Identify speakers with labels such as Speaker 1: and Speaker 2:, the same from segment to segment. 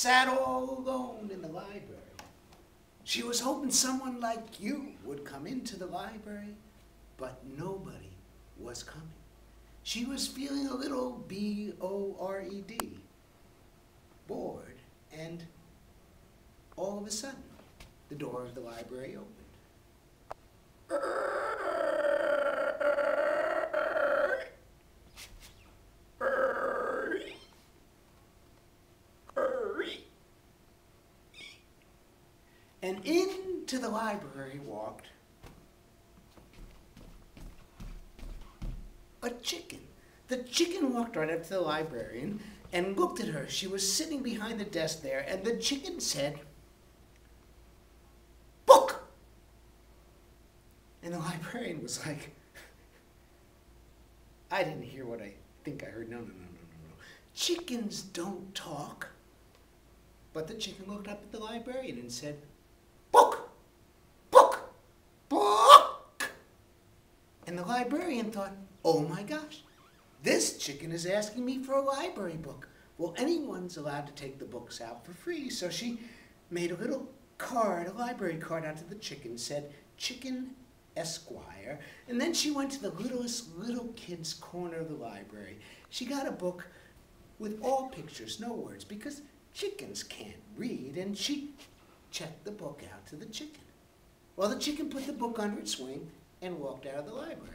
Speaker 1: sat all alone in the library. She was hoping someone like you would come into the library, but nobody was coming. She was feeling a little B-O-R-E-D, bored, and all of a sudden, the door of the library opened. And into the library walked a chicken. The chicken walked right up to the librarian and looked at her. She was sitting behind the desk there, and the chicken said, "Book!" And the librarian was like, I didn't hear what I think I heard. No. Chickens don't talk. But the chicken looked up at the librarian and said, "Book! Book! Book!" And the librarian thought, oh my gosh, this chicken is asking me for a library book. Well, anyone's allowed to take the books out for free, so she made a little card, a library card out to the chicken, said, "Chicken Esquire," and then she went to the littlest little kid's corner of the library. She got a book with all pictures, no words, because chickens can't read, and she checked the book out to the chicken. Well, the chicken put the book under its wing and walked out of the library.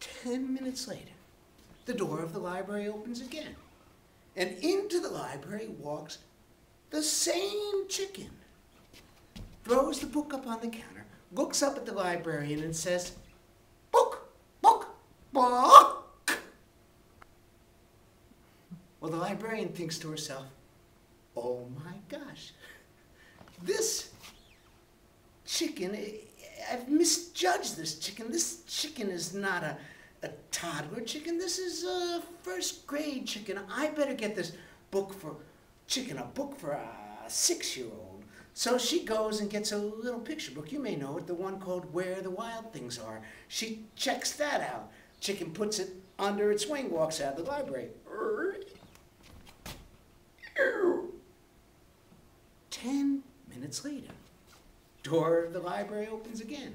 Speaker 1: 10 minutes later, the door of the library opens again, and into the library walks the same chicken, throws the book up on the counter, looks up at the librarian and says, "Book, book, book." Well, the librarian thinks to herself, oh my gosh, this chicken, I've misjudged this chicken. This chicken is not a toddler chicken. This is a first grade chicken. I better get this book for chicken, a book for a 6-year-old. So she goes and gets a little picture book. You may know it, the one called Where the Wild Things Are. She checks that out. Chicken puts it under its wing, walks out of the library. 10 minutes later, door of the library opens again.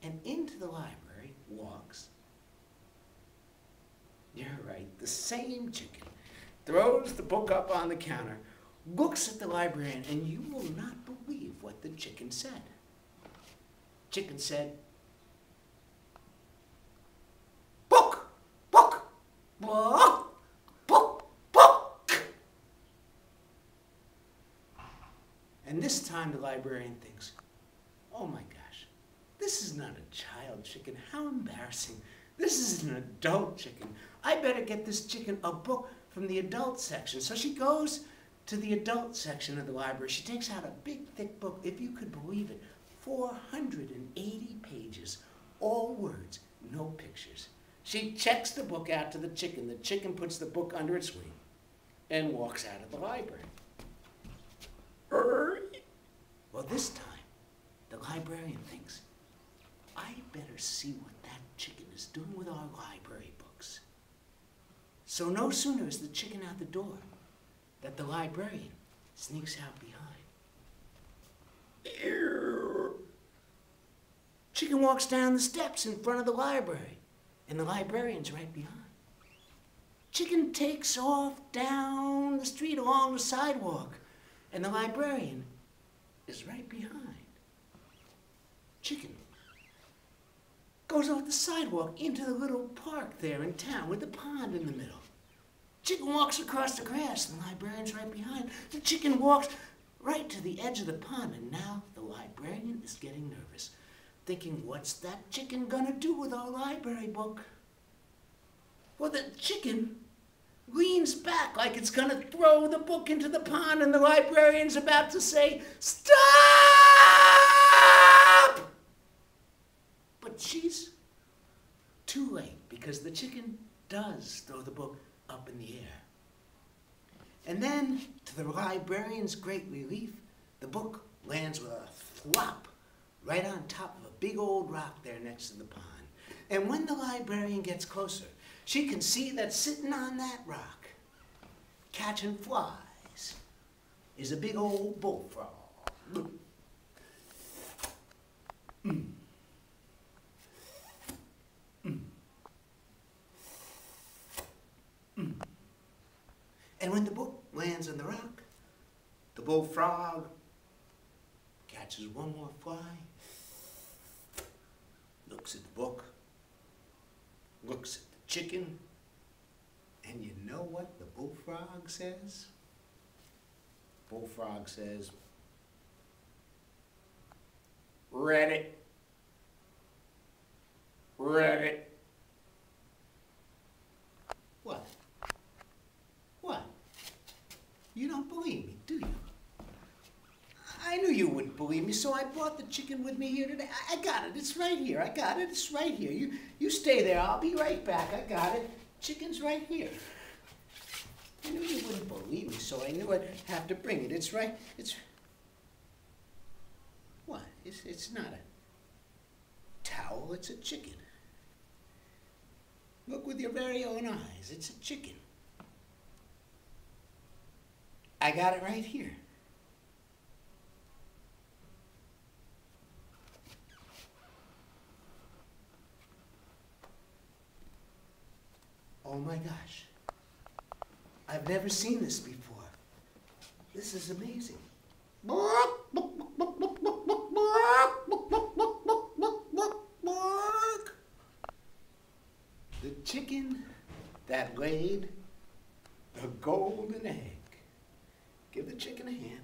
Speaker 1: And into the library walks, you're right, the same chicken, throws the book up on the counter, looks at the librarian, and you will not believe what the chicken said. Chicken said, "Book, book, book, book, book." And this time the librarian thinks, oh my gosh, this is not a child chicken. How embarrassing. This is an adult chicken. I better get this chicken a book from the adult section. So she goes to the adult section of the library. She takes out a big, thick book, if you could believe it, 480 pages, all words, no pictures. She checks the book out to the chicken. The chicken puts the book under its wing and walks out of the library. Well, this time, the librarian thinks, I better see what that chicken is doing with our library books. So no sooner is the chicken out the door that the librarian sneaks out behind. Chicken walks down the steps in front of the library, and the librarian's right behind. Chicken takes off down the street along the sidewalk, and the librarian is right behind. Chicken goes off the sidewalk into the little park there in town with the pond in the middle. Chicken walks across the grass, and the librarian's right behind. The chicken walks right to the edge of the pond, and now the librarian is getting nervous, thinking, what's that chicken gonna do with our library book? Well, the chicken leans back like it's gonna throw the book into the pond, and the librarian's about to say, "Stop!" But she's too late, because the chicken does throw the book up in the air. And then, to the librarian's great relief, the book lands with a flop right on top of a big old rock there next to the pond. And when the librarian gets closer, she can see that sitting on that rock, catching flies, is a big old bullfrog. Mm. Mm. Mm. And when the book lands on the rock, the bullfrog catches one more fly, looks at the book, looks at the chicken, and you know what the bullfrog says? Bullfrog says, "Read it. Read it." What? What? You don't believe me, do you? I knew you wouldn't believe me, so I brought the chicken with me here today. I got it. It's right here. I got it. It's right here. You stay there. I'll be right back. I got it. Chicken's right here. I knew you wouldn't believe me, so I knew I'd have to bring it. It's right. It's... What? It's not a towel. It's a chicken. Look with your very own eyes. It's a chicken. I got it right here. Oh my gosh. I've never seen this before. This is amazing. The chicken that laid a golden egg. Give the chicken a hand.